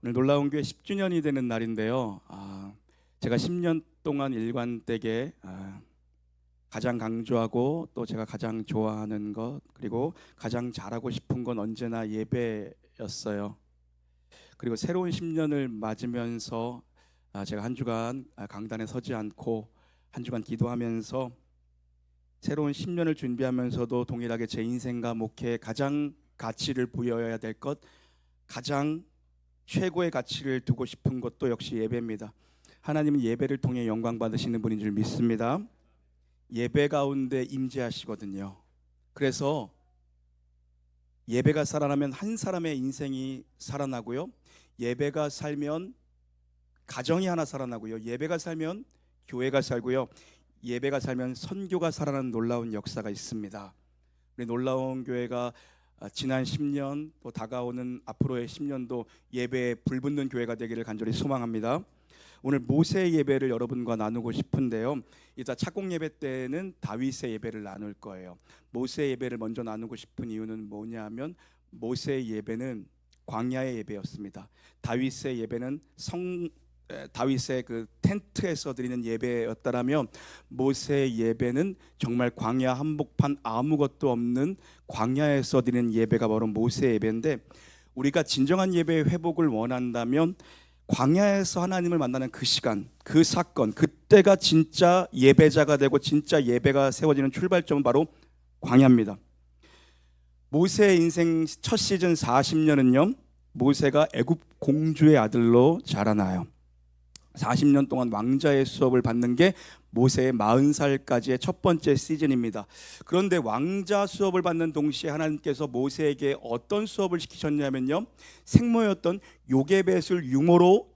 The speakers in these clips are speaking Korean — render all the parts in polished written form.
오늘 놀라운 교회 10주년이 되는 날인데요. 제가 10년 동안 일관되게 가장 강조하고 또 제가 가장 좋아하는 것 그리고 가장 잘하고 싶은 건 언제나 예배였어요. 그리고 새로운 10년을 맞으면서 제가 한 주간 강단에 서지 않고 한 주간 기도하면서 새로운 10년을 준비하면서도 동일하게 제 인생과 목회에 가장 가치를 부여해야 될 것, 가장 최고의 가치를 두고 싶은 것도 역시 예배입니다. 하나님은 예배를 통해 영광 받으시는 분인 줄 믿습니다. 예배 가운데 임재하시거든요. 그래서 예배가 살아나면 한 사람의 인생이 살아나고요, 예배가 살면 가정이 하나 살아나고요, 예배가 살면 교회가 살고요, 예배가 살면 선교가 살아나는 놀라운 역사가 있습니다. 우리 놀라운 교회가 지난 10년 또 다가오는 앞으로의 10년도 예배에 불붙는 교회가 되기를 간절히 소망합니다. 오늘 모세 예배를 여러분과 나누고 싶은데요, 이따 착공 예배 때는 다윗의 예배를 나눌 거예요. 모세 예배를 먼저 나누고 싶은 이유는 뭐냐면 모세 예배는 광야의 예배였습니다. 다윗의 예배는 다윗의 그 텐트에서 드리는 예배였다라면 모세 예배는 정말 광야 한복판 아무것도 없는 광야에서 드리는 예배가 바로 모세 예배인데, 우리가 진정한 예배의 회복을 원한다면 광야에서 하나님을 만나는 그 시간, 그 사건, 그때가 진짜 예배자가 되고 진짜 예배가 세워지는 출발점은 바로 광야입니다. 모세의 인생 첫 시즌 40년은요, 모세가 애굽 공주의 아들로 자라나요. 40년 동안 왕자의 수업을 받는 게 모세의 40살까지의 첫 번째 시즌입니다. 그런데 왕자 수업을 받는 동시에 하나님께서 모세에게 어떤 수업을 시키셨냐면요, 생모였던 요게벳을 유모로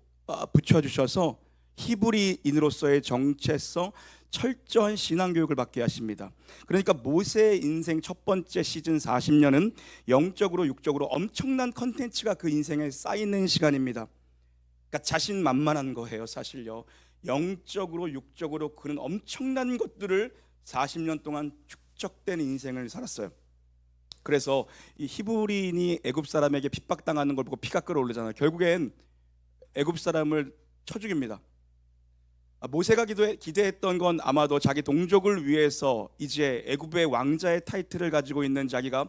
붙여주셔서 히브리인으로서의 정체성, 철저한 신앙교육을 받게 하십니다. 그러니까 모세의 인생 첫 번째 시즌 40년은 영적으로 육적으로 엄청난 컨텐츠가 그 인생에 쌓이는 시간입니다. 그러니까 자신만만한 거예요. 사실요, 영적으로 육적으로 그런 엄청난 것들을 40년 동안 축적된 인생을 살았어요. 그래서 이 히브리인이 애굽 사람에게 핍박당하는 걸 보고 피가 끓어오르잖아요. 결국엔 애굽 사람을 쳐 죽입니다. 모세가 기대했던 건 아마도 자기 동족을 위해서 이제 애굽의 왕자의 타이틀을 가지고 있는 자기가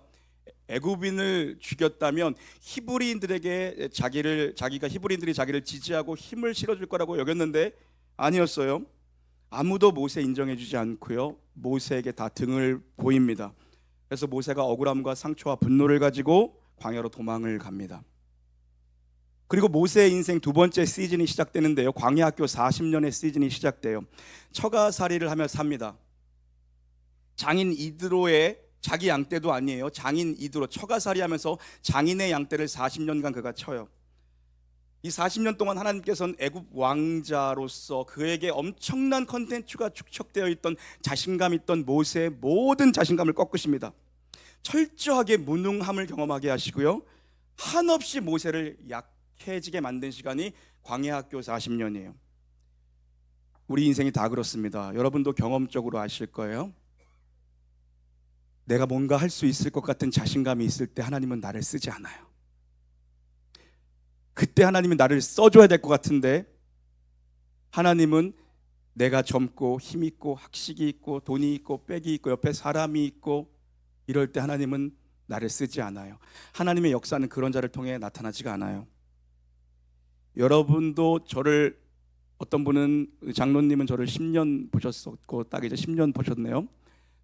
애굽인을 죽였다면 히브리인들에게 자기가 히브리인들이 자기를 지지하고 힘을 실어줄 거라고 여겼는데 아니었어요. 아무도 모세 인정해주지 않고요, 모세에게 다 등을 보입니다. 그래서 모세가 억울함과 상처와 분노를 가지고 광야로 도망을 갑니다. 그리고 모세의 인생 두 번째 시즌이 시작되는데요, 광야학교 40년의 시즌이 시작돼요. 처가살이를 하며 삽니다. 장인 이드로의 자기 양떼도 아니에요. 장인 이드로 처가살이 하면서 장인의 양떼를 40년간 그가 쳐요. 이 40년 동안 하나님께서는 애굽 왕자로서 그에게 엄청난 컨텐츠가 축적되어 있던 자신감 있던 모세의 모든 자신감을 꺾으십니다. 철저하게 무능함을 경험하게 하시고요, 한없이 모세를 약해지게 만든 시간이 광야학교 40년이에요. 우리 인생이 다 그렇습니다. 여러분도 경험적으로 아실 거예요. 내가 뭔가 할 수 있을 것 같은 자신감이 있을 때 하나님은 나를 쓰지 않아요. 그때 하나님이 나를 써줘야 될 것 같은데 하나님은 내가 젊고 힘 있고 학식이 있고 돈이 있고 백이 있고 옆에 사람이 있고 이럴 때 하나님은 나를 쓰지 않아요. 하나님의 역사는 그런 자를 통해 나타나지가 않아요. 여러분도 저를, 어떤 분은 장로님은 저를 10년 보셨었고 딱 이제 10년 보셨네요.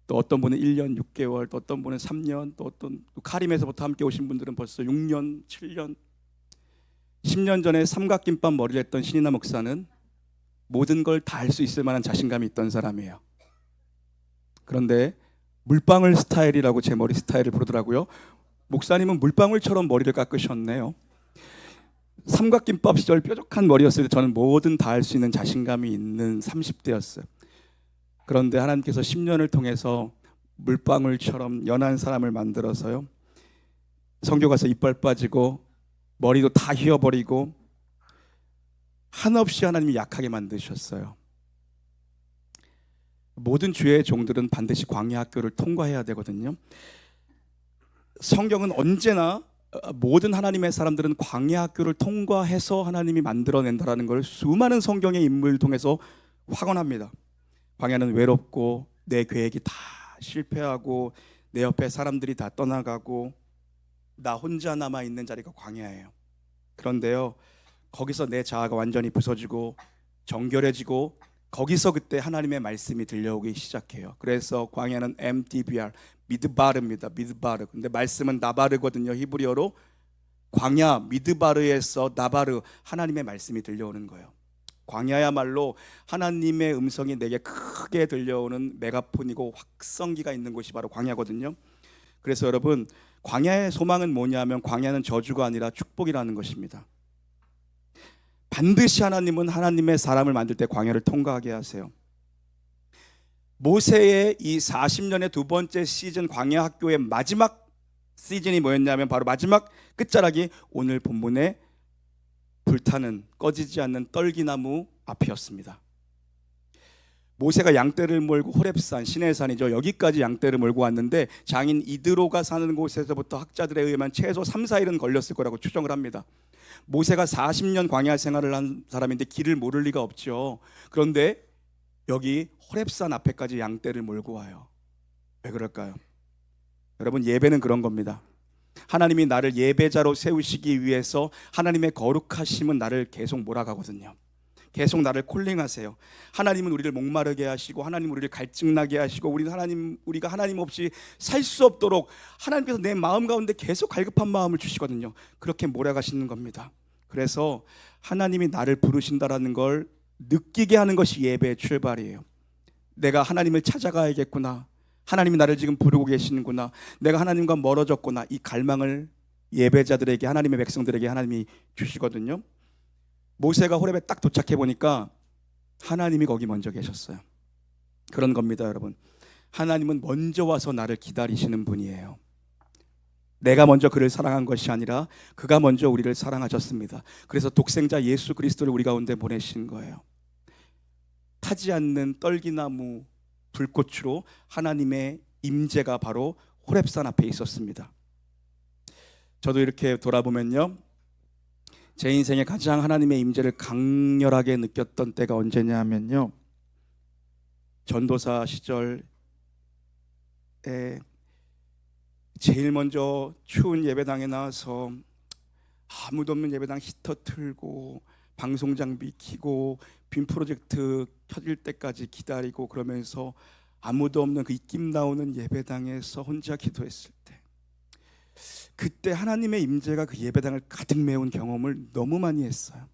또 어떤 분은 1년 6개월, 또 어떤 분은 3년, 또 어떤 카림에서부터 함께 오신 분들은 벌써 6년, 7년. 10년 전에 삼각김밥 머리를 했던 신인아 목사는 모든 걸 다 할 수 있을 만한 자신감이 있던 사람이에요. 그런데 물방울 스타일이라고 제 머리 스타일을 부르더라고요. 목사님은 물방울처럼 머리를 깎으셨네요. 삼각김밥 시절 뾰족한 머리였을 때 저는 뭐든 다 할 수 있는 자신감이 있는 30대였어요. 그런데 하나님께서 10년을 통해서 물방울처럼 연한 사람을 만들어서요, 선교 가서 이빨 빠지고 머리도 다 휘어버리고 한없이 하나님이 약하게 만드셨어요. 모든 주의 종들은 반드시 광야 학교를 통과해야 되거든요. 성경은 언제나 모든 하나님의 사람들은 광야 학교를 통과해서 하나님이 만들어낸다라는 걸 수많은 성경의 인물을 통해서 확언합니다. 광야는 외롭고 내 계획이 다 실패하고 내 옆에 사람들이 다 떠나가고 나 혼자 남아 있는 자리가 광야예요. 그런데요, 거기서 내 자아가 완전히 부서지고 정결해지고 거기서 그때 하나님의 말씀이 들려오기 시작해요. 그래서 광야는 MTBR, 미드바르입니다. 미드바르. 근데 말씀은 나바르거든요. 히브리어로. 광야 미드바르에서 나바르, 하나님의 말씀이 들려오는 거예요. 광야야말로 하나님의 음성이 내게 크게 들려오는 메가폰이고 확성기가 있는 곳이 바로 광야거든요. 그래서 여러분, 광야의 소망은 뭐냐면 광야는 저주가 아니라 축복이라는 것입니다. 반드시 하나님은 하나님의 사람을 만들 때 광야를 통과하게 하세요. 모세의 이 40년의 두 번째 시즌 광야 학교의 마지막 시즌이 뭐였냐면 바로 마지막 끝자락이 오늘 본문에 불타는 꺼지지 않는 떨기나무 앞이었습니다. 모세가 양떼를 몰고 호렙산, 시내산이죠. 여기까지 양떼를 몰고 왔는데 장인 이드로가 사는 곳에서부터 학자들에 의하면 최소 3, 4일은 걸렸을 거라고 추정을 합니다. 모세가 40년 광야 생활을 한 사람인데 길을 모를 리가 없죠. 그런데 여기 호렙산 앞에까지 양떼를 몰고 와요. 왜 그럴까요? 여러분, 예배는 그런 겁니다. 하나님이 나를 예배자로 세우시기 위해서 하나님의 거룩하심은 나를 계속 몰아가거든요. 계속 나를 콜링하세요. 하나님은 우리를 목마르게 하시고 하나님은 우리를 갈증나게 하시고 우리가 하나님 없이 살 수 없도록 하나님께서 내 마음 가운데 계속 갈급한 마음을 주시거든요. 그렇게 몰아가시는 겁니다. 그래서 하나님이 나를 부르신다라는 걸 느끼게 하는 것이 예배의 출발이에요. 내가 하나님을 찾아가야겠구나, 하나님이 나를 지금 부르고 계시는구나, 내가 하나님과 멀어졌구나, 이 갈망을 예배자들에게, 하나님의 백성들에게 하나님이 주시거든요. 모세가 호렙에 딱 도착해 보니까 하나님이 거기 먼저 계셨어요. 그런 겁니다, 여러분. 하나님은 먼저 와서 나를 기다리시는 분이에요. 내가 먼저 그를 사랑한 것이 아니라 그가 먼저 우리를 사랑하셨습니다. 그래서 독생자 예수 그리스도를 우리 가운데 보내신 거예요. 타지 않는 떨기나무 불꽃으로 하나님의 임재가 바로 호렙산 앞에 있었습니다. 저도 이렇게 돌아보면요, 제 인생에 가장 하나님의 임재를 강렬하게 느꼈던 때가 언제냐 하면요, 전도사 시절에 제일 먼저 추운 예배당에 나와서 아무도 없는 예배당 히터 틀고 방송 장비 켜고 빔 프로젝트 켜질 때까지 기다리고 그러면서 아무도 없는 그 입김 나오는 예배당에서 혼자 기도했을 때, 그때 하나님의 임재가 그 예배당을 가득 메운 경험을 너무 많이 했어요.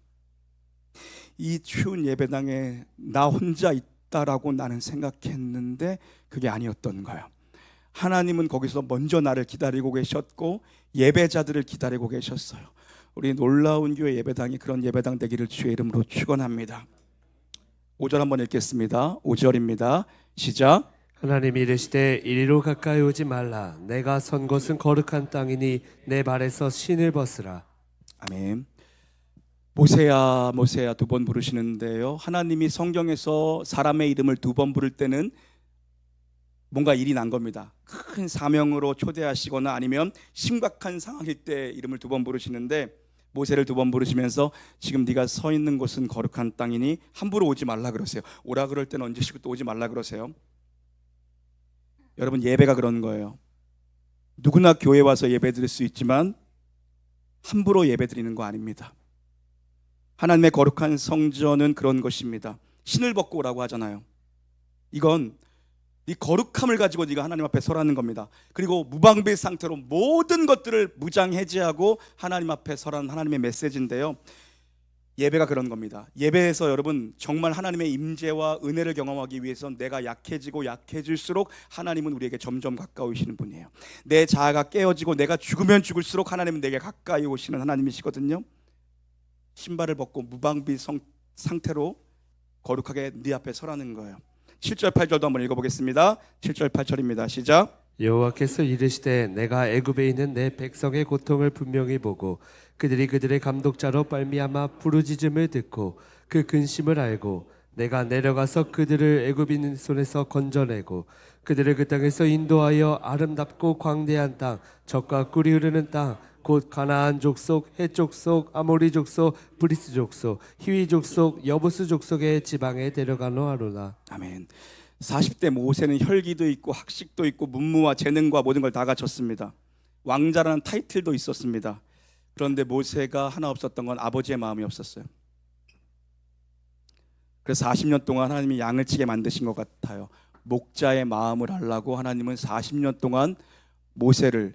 이 추운 예배당에 나 혼자 있다라고 나는 생각했는데 그게 아니었던 거예요. 하나님은 거기서 먼저 나를 기다리고 계셨고 예배자들을 기다리고 계셨어요. 우리 놀라운 교회 예배당이 그런 예배당 되기를 주의 이름으로 축원합니다. 5절 한번 읽겠습니다. 5절입니다. 시작. 하나님이 이르시되 이리로 가까이 오지 말라. 내가 선 곳은 거룩한 땅이니 내 발에서 신을 벗으라. 아멘. 모세야 모세야 두 번 부르시는데요, 하나님이 성경에서 사람의 이름을 두 번 부를 때는 뭔가 일이 난 겁니다. 큰 사명으로 초대하시거나 아니면 심각한 상황일 때 이름을 두 번 부르시는데, 모세를 두 번 부르시면서 지금 네가 서 있는 곳은 거룩한 땅이니 함부로 오지 말라 그러세요. 오라 그럴 때는 얹으시고 또 오지 말라 그러세요. 여러분, 예배가 그런 거예요. 누구나 교회 와서 예배 드릴 수 있지만 함부로 예배 드리는 거 아닙니다. 하나님의 거룩한 성전은 그런 것입니다. 신을 벗고 오라고 하잖아요. 이건 이 거룩함을 가지고 네가 하나님 앞에 서라는 겁니다. 그리고 무방비 상태로 모든 것들을 무장해제하고 하나님 앞에 서라는 하나님의 메시지인데요, 예배가 그런 겁니다. 예배에서 여러분 정말 하나님의 임재와 은혜를 경험하기 위해서 내가 약해지고 약해질수록 하나님은 우리에게 점점 가까우시는 분이에요. 내 자아가 깨어지고 내가 죽으면 죽을수록 하나님은 내게 가까이 오시는 하나님이시거든요. 신발을 벗고 무방비 상태로 거룩하게 네 앞에 서라는 거예요. 7절 8절도 한번 읽어보겠습니다. 7절 8절입니다. 시작. 여호와께서 이르시되 내가 애굽에 있는 내 백성의 고통을 분명히 보고 그들이 그들의 감독자로 말미암아 부르짖음을 듣고 그 근심을 알고 내가 내려가서 그들을 애굽인 손에서 건져내고 그들을 그 땅에서 인도하여 아름답고 광대한 땅, 젖과 꿀이 흐르는 땅, 곧 가나안 족속, 헷 족속, 아모리 족속, 브리스 족속, 히위 족속, 여부스 족속의 지방에 데려가노 하로라. 아멘. 40대 모세는 혈기도 있고 학식도 있고 문무와 재능과 모든 걸 다 갖췄습니다. 왕자라는 타이틀도 있었습니다. 그런데 모세가 하나 없었던 건 아버지의 마음이 없었어요. 그래서 40년 동안 하나님이 양을 치게 만드신 것 같아요. 목자의 마음을 알라고 하나님은 40년 동안 모세를,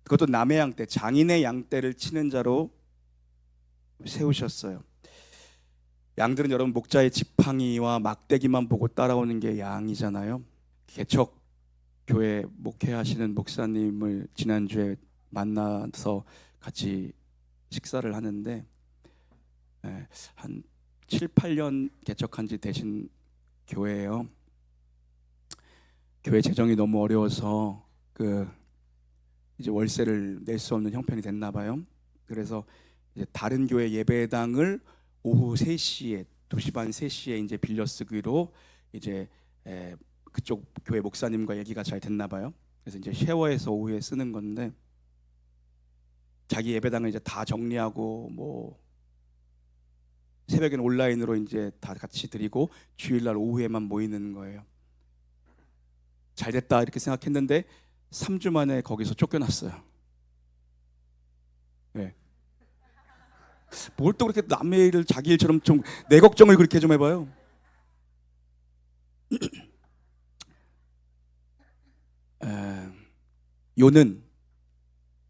그것도 남의 양떼, 장인의 양떼를 치는 자로 세우셨어요. 양들은 여러분 목자의 지팡이와 막대기만 보고 따라오는 게 양이잖아요. 개척 교회 목회하시는 목사님을 지난주에 만나서 같이 식사를 하는데 한 7, 8년 개척한 지 되신 교회예요. 교회 재정이 너무 어려워서 이제 월세를 낼 수 없는 형편이 됐나 봐요. 그래서 이제 다른 교회 예배당을 오후 3시에 2시 반 3시에 이제 빌려 쓰기로 이제 그쪽 교회 목사님과 얘기가 잘 됐나 봐요. 그래서 이제 쉐어해서 오후에 쓰는 건데 자기 예배당을 이제 다 정리하고 뭐 새벽에는 온라인으로 이제 다 같이 드리고 주일날 오후에만 모이는 거예요. 잘 됐다 이렇게 생각했는데 3주 만에 거기서 쫓겨났어요. 네. 뭘 또 그렇게 남의 일을 자기 일처럼 좀 내 걱정을 그렇게 좀 해봐요. 요는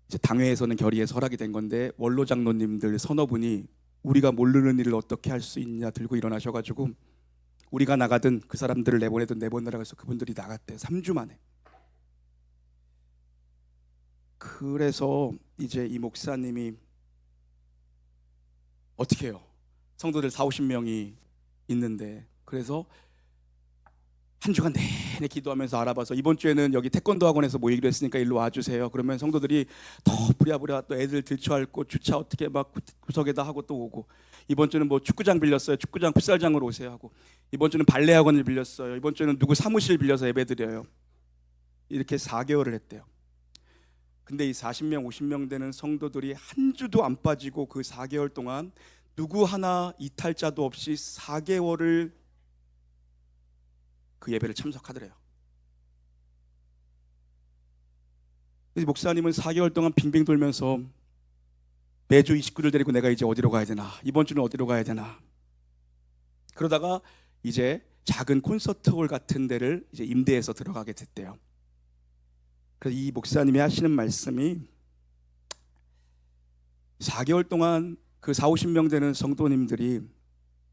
이제 당회에서는 결의해서 허락이 된 건데 원로 장로님들 서너 분이 우리가 모르는 일을 어떻게 할 수 있냐 들고 일어나셔가지고 우리가 나가든 그 사람들을 내보내든 내보내라고 해서 그분들이 나갔대요. 3주 만에. 그래서 이제 이 목사님이 어떻게 해요? 성도들 40-50명이 있는데 그래서 한 주간 내내 기도하면서 알아봐서 이번 주에는 여기 태권도 학원에서 모이기로 했으니까 일로 와주세요. 그러면 성도들이 더 부랴부랴 또 애들 들쳐안고 주차 어떻게 막 구석에다 하고 또 오고, 이번 주는 뭐 축구장 빌렸어요. 축구장 풋살장으로 오세요 하고, 이번 주는 발레 학원을 빌렸어요. 이번 주는 누구 사무실 빌려서 예배드려요. 이렇게 4개월을 했대요. 근데 이 40명 50명 되는 성도들이 한 주도 안 빠지고 그 4개월 동안 누구 하나 이탈자도 없이 4개월을 그 예배를 참석하더래요. 목사님은 4개월 동안 빙빙 돌면서 매주 이 식구를 데리고 내가 이제 어디로 가야 되나, 이번 주는 어디로 가야 되나, 그러다가 이제 작은 콘서트홀 같은 데를 이제 임대해서 들어가게 됐대요. 그래서 이 목사님이 하시는 말씀이 4개월 동안 그 40-50명 되는 성도님들이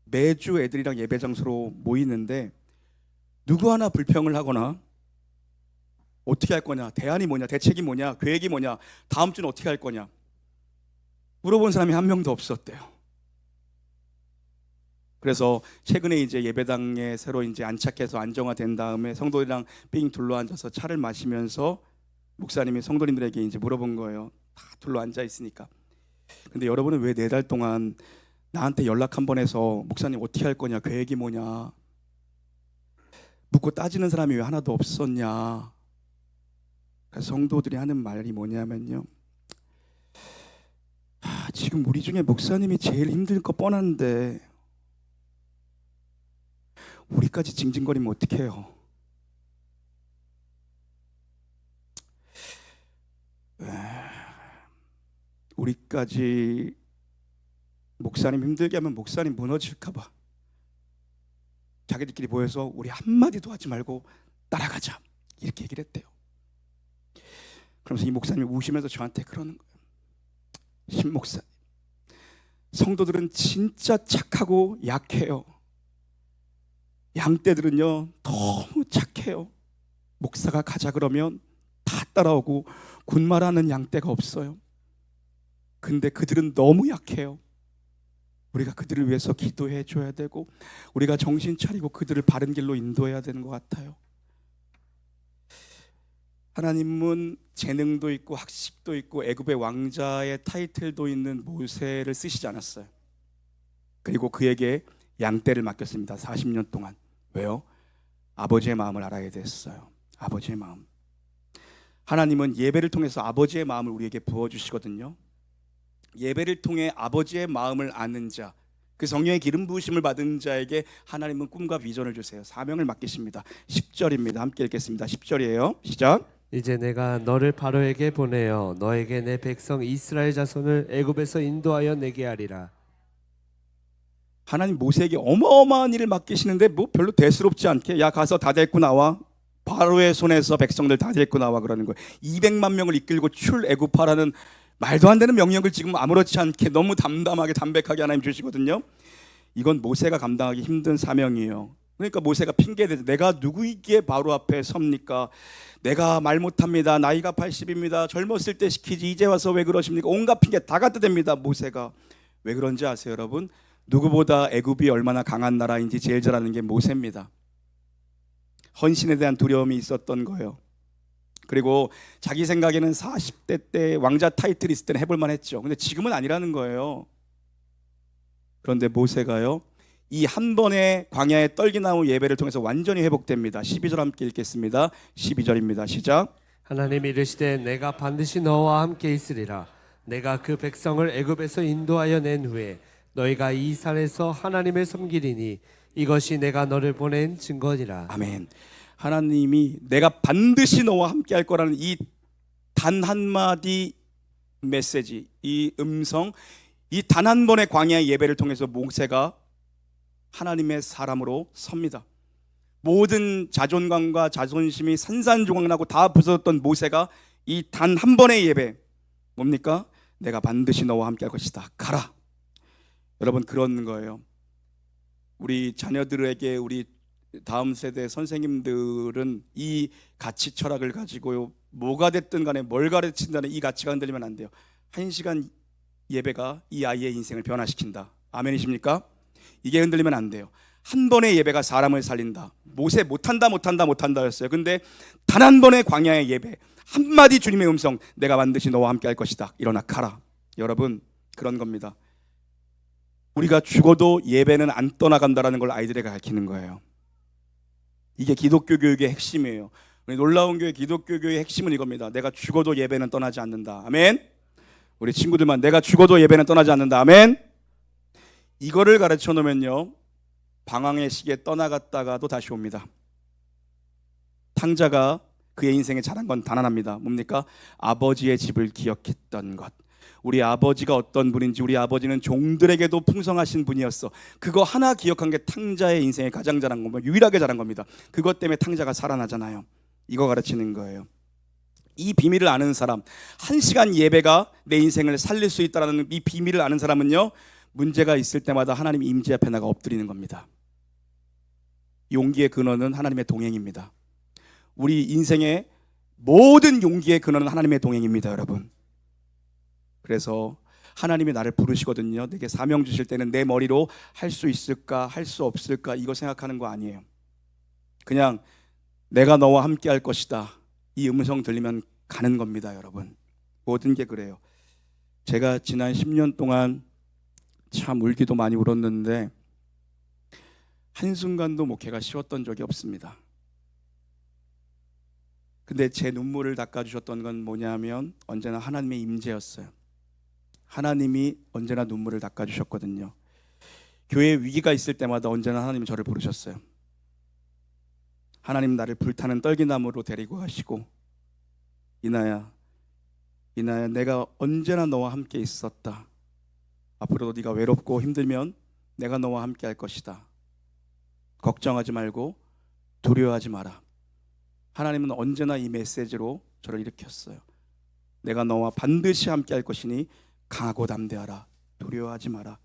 매주 애들이랑 예배 장소로 모이는데 누구 하나 불평을 하거나 어떻게 할 거냐, 대안이 뭐냐, 대책이 뭐냐, 계획이 뭐냐, 다음 주는 어떻게 할 거냐 물어본 사람이 한 명도 없었대요. 그래서 최근에 이제 예배당에 새로 이제 안착해서 안정화된 다음에 성도들이랑 삥 둘러앉아서 차를 마시면서 목사님이 성도님들에게 이제 물어본 거예요. 다 둘러 앉아 있으니까. 근데 여러분은 왜 4달 동안 나한테 연락 한 번 해서 목사님 어떻게 할 거냐, 계획이 뭐냐 묻고 따지는 사람이 왜 하나도 없었냐. 그래서 성도들이 하는 말이 뭐냐면요, 지금 우리 중에 목사님이 제일 힘들 거 뻔한데 우리까지 징징거리면 어떡해요. 우리까지 목사님 힘들게 하면 목사님 무너질까 봐 자기들끼리 모여서 우리 한마디도 하지 말고 따라가자 이렇게 얘기를 했대요. 그러면서 이 목사님이 우시면서 저한테 그러는 거예요. 신 목사님, 성도들은 진짜 착하고 약해요. 양떼들은요 너무 착해요. 목사가 가자 그러면 다 따라오고 군말하는 양떼가 없어요. 근데 그들은 너무 약해요. 우리가 그들을 위해서 기도해 줘야 되고 우리가 정신 차리고 그들을 바른 길로 인도해야 되는 것 같아요. 하나님은 재능도 있고 학식도 있고 애굽의 왕자의 타이틀도 있는 모세를 쓰시지 않았어요. 그리고 그에게 양떼를 맡겼습니다. 40년 동안. 왜요? 아버지의 마음을 알아야 됐어요. 아버지의 마음. 하나님은 예배를 통해서 아버지의 마음을 우리에게 부어주시거든요. 예배를 통해 아버지의 마음을 아는 자, 그 성령의 기름 부으심을 받은 자에게 하나님은 꿈과 비전을 주세요. 사명을 맡기십니다. 10절입니다. 함께 읽겠습니다. 10절이에요. 시작. 이제 내가 너를 바로에게 보내어 너에게 내 백성 이스라엘 자손을 애굽에서 인도하여 내게 하리라. 하나님 모세에게 어마어마한 일을 맡기시는데 뭐 별로 대수롭지 않게 야 가서 다 데리고 나와. 바로의 손에서 백성들 다 데리고 나와 그러는 거예요. 200만 명을 이끌고 출애굽하라는 말도 안 되는 명령을 지금 아무렇지 않게 너무 담담하게 담백하게 하나님 주시거든요. 이건 모세가 감당하기 힘든 사명이에요. 그러니까 모세가 핑계대죠. 내가 누구이기에 바로 앞에 섭니까? 내가 말 못합니다. 나이가 80입니다. 젊었을 때 시키지 이제 와서 왜 그러십니까? 온갖 핑계 다 갖다 댑니다. 모세가. 왜 그런지 아세요 여러분? 누구보다 애굽이 얼마나 강한 나라인지 제일 잘 아는 게 모세입니다. 헌신에 대한 두려움이 있었던 거예요. 그리고 자기 생각에는 40대 때 왕자 타이틀이 있을 때는 해볼만 했죠. 근데 지금은 아니라는 거예요. 그런데 모세가요 이 한 번의 광야의 떨기나무 예배를 통해서 완전히 회복됩니다. 12절 함께 읽겠습니다. 12절입니다. 시작. 하나님이 이르시되 내가 반드시 너와 함께 있으리라. 내가 그 백성을 애굽에서 인도하여 낸 후에 너희가 이 산에서 하나님을 섬기리니 이것이 내가 너를 보낸 증거니라. 아멘. 하나님이 내가 반드시 너와 함께 할 거라는 이 단 한마디 메시지, 이 음성, 이 단 한 번의 광야의 예배를 통해서 모세가 하나님의 사람으로 섭니다. 모든 자존감과 자존심이 산산조각나고 다 부서졌던 모세가 이 단 한 번의 예배 뭡니까? 내가 반드시 너와 함께 할 것이다. 가라. 여러분 그런 거예요. 우리 자녀들에게 우리 다음 세대 선생님들은 이 가치 철학을 가지고 뭐가 됐든 간에 뭘 가르친다는 이 가치가 흔들리면 안 돼요. 1시간 예배가 이 아이의 인생을 변화시킨다. 아멘이십니까? 이게 흔들리면 안 돼요. 한 번의 예배가 사람을 살린다. 모세 못한다 였어요. 근데 단 한 번의 광야의 예배, 한마디 주님의 음성, 내가 반드시 너와 함께 할 것이다. 일어나 가라. 여러분 그런 겁니다. 우리가 죽어도 예배는 안 떠나간다라는 걸 아이들에게 가르치는 거예요. 이게 기독교 교육의 핵심이에요. 우리 놀라운 교회 기독교 교육의 핵심은 이겁니다. 내가 죽어도 예배는 떠나지 않는다. 아멘. 우리 친구들만 내가 죽어도 예배는 떠나지 않는다. 아멘. 이거를 가르쳐 놓으면요 방황의 시기에 떠나갔다가도 다시 옵니다. 탕자가 그의 인생에 잘한 건 단 하나입니다. 뭡니까? 아버지의 집을 기억했던 것. 우리 아버지가 어떤 분인지, 우리 아버지는 종들에게도 풍성하신 분이었어. 그거 하나 기억한 게 탕자의 인생에 가장 잘한 겁니다. 유일하게 잘한 겁니다. 그것 때문에 탕자가 살아나잖아요. 이거 가르치는 거예요. 이 비밀을 아는 사람, 1시간 예배가 내 인생을 살릴 수 있다는 이 비밀을 아는 사람은요 문제가 있을 때마다 하나님 임재 앞에 나가 엎드리는 겁니다. 용기의 근원은 하나님의 동행입니다. 우리 인생의 모든 용기의 근원은 하나님의 동행입니다, 여러분. 그래서 하나님이 나를 부르시거든요. 내게 사명 주실 때는 내 머리로 할 수 있을까, 할 수 없을까 이거 생각하는 거 아니에요. 그냥 내가 너와 함께 할 것이다. 이 음성 들리면 가는 겁니다, 여러분. 모든 게 그래요. 제가 지난 10년 동안 참 울기도 많이 울었는데 한순간도 목회가 쉬웠던 적이 없습니다. 근데 제 눈물을 닦아주셨던 건 뭐냐면 언제나 하나님의 임재였어요. 하나님이 언제나 눈물을 닦아주셨거든요. 교회에 위기가 있을 때마다 언제나 하나님이 저를 부르셨어요. 하나님 나를 불타는 떨기나무로 데리고 가시고 이나야 내가 언제나 너와 함께 있었다. 앞으로도 네가 외롭고 힘들면 내가 너와 함께 할 것이다. 걱정하지 말고 두려워하지 마라. 하나님은 언제나 이 메시지로 저를 일으켰어요. 내가 너와 반드시 함께 할 것이니 강하고 담대하라. 두려워하지 마라.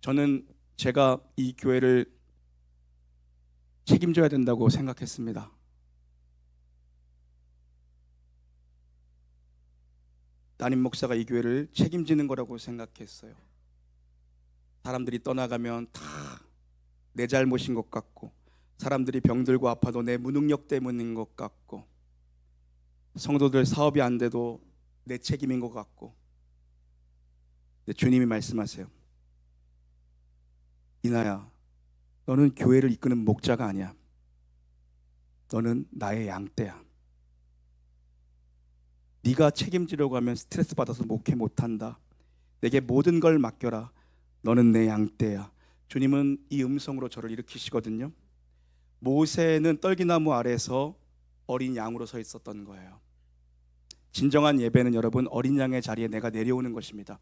저는 제가 이 교회를 책임져야 된다고 생각했습니다. 담임 목사가 이 교회를 책임지는 거라고 생각했어요. 사람들이 떠나가면 다 내 잘못인 것 같고, 사람들이 병들고 아파도 내 무능력 때문인 것 같고, 성도들 사업이 안 돼도 내 책임인 것 같고. 근데 주님이 말씀하세요. 이나야, 너는 교회를 이끄는 목자가 아니야. 너는 나의 양떼야. 네가 책임지려고 하면 스트레스 받아서 목회 못한다. 내게 모든 걸 맡겨라. 너는 내 양떼야. 주님은 이 음성으로 저를 일으키시거든요. 모세는 떨기나무 아래에서 어린 양으로 서 있었던 거예요. 진정한 예배는 여러분 어린 양의 자리에 내가 내려오는 것입니다.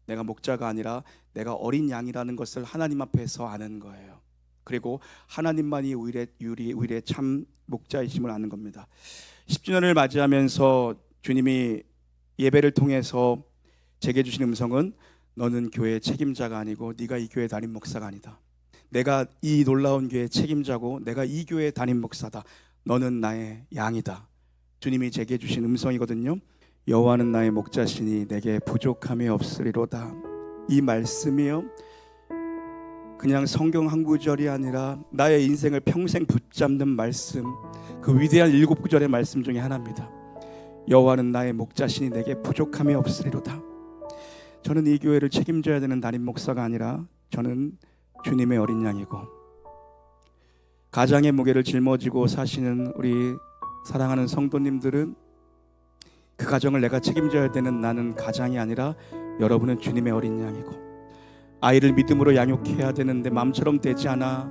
내가 목자가 아니라 내가 어린 양이라는 것을 하나님 앞에서 아는 거예요. 그리고 하나님만이 우리의 참 목자이심을 아는 겁니다. 10주년을 맞이하면서 주님이 예배를 통해서 제게 주신 음성은 너는 교회의 책임자가 아니고 네가 이 교회 담임 목사가 아니다. 내가 이 놀라운 교회의 책임자고 내가 이 교회의 담임 목사다. 너는 나의 양이다. 주님이 제게 주신 음성이거든요. 여호와는 나의 목자시니 내게 부족함이 없으리로다. 이 말씀이요, 그냥 성경 한 구절이 아니라 나의 인생을 평생 붙잡는 말씀, 그 위대한 7구절의 말씀 중에 하나입니다. 여호와는 나의 목자시니 내게 부족함이 없으리로다. 저는 이 교회를 책임져야 되는 담임 목사가 아니라 저는 주님의 어린 양이고, 가장의 무게를 짊어지고 사시는 우리 사랑하는 성도님들은 그 가정을 내가 책임져야 되는 나는 가장이 아니라 여러분은 주님의 어린 양이고, 아이를 믿음으로 양육해야 되는데 마음처럼 되지 않아.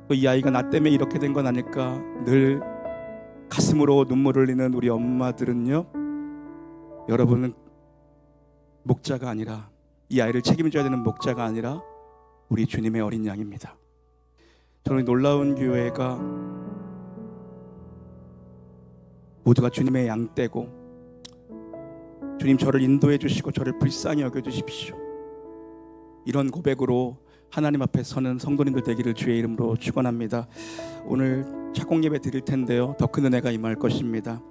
또 이 아이가 나 때문에 이렇게 된 건 아닐까 늘 가슴으로 눈물을 흘리는 우리 엄마들은요, 여러분은 목자가 아니라, 이 아이를 책임져야 되는 목자가 아니라 우리 주님의 어린 양입니다. 저는 놀라운 교회가 모두가 주님의 양떼고, 주님 저를 인도해 주시고 저를 불쌍히 여겨 주십시오. 이런 고백으로 하나님 앞에 서는 성도님들 되기를 주의 이름으로 축원합니다. 오늘 착공 예배 드릴 텐데요, 더 큰 은혜가 임할 것입니다.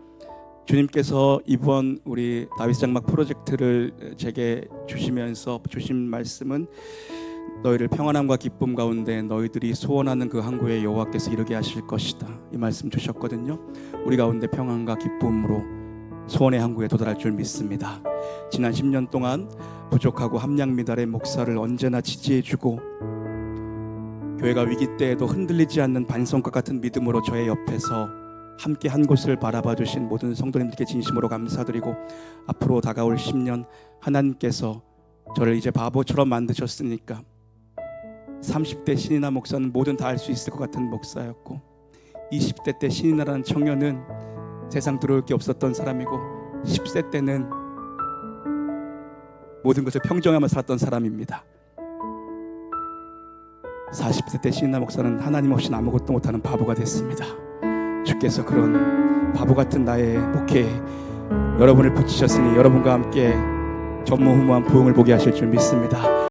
주님께서 이번 우리 다윗 장막 프로젝트를 제게 주시면서 주신 말씀은 너희를 평안함과 기쁨 가운데 너희들이 소원하는 그 항구에 여호와께서 이르게 하실 것이다. 이 말씀 주셨거든요. 우리 가운데 평안과 기쁨으로 소원의 항구에 도달할 줄 믿습니다. 지난 10년 동안 부족하고 함량미달의 목사를 언제나 지지해주고 교회가 위기 때에도 흔들리지 않는 반성과 같은 믿음으로 저의 옆에서 함께 한 곳을 바라봐 주신 모든 성도님들께 진심으로 감사드리고, 앞으로 다가올 10년 하나님께서 저를 이제 바보처럼 만드셨으니까 30대 신이나 목사는 뭐든 다 할 수 있을 것 같은 목사였고, 20대 때 신이나라는 청년은 세상 들어올 게 없었던 사람이고, 10세 때는 모든 것을 평정하며 살았던 사람입니다. 40세 때 신이나 목사는 하나님 없이는 아무것도 못하는 바보가 됐습니다. 주께서 그런 바보 같은 나의 목회에 여러분을 붙이셨으니 여러분과 함께 전무후무한 부흥을 보게 하실 줄 믿습니다.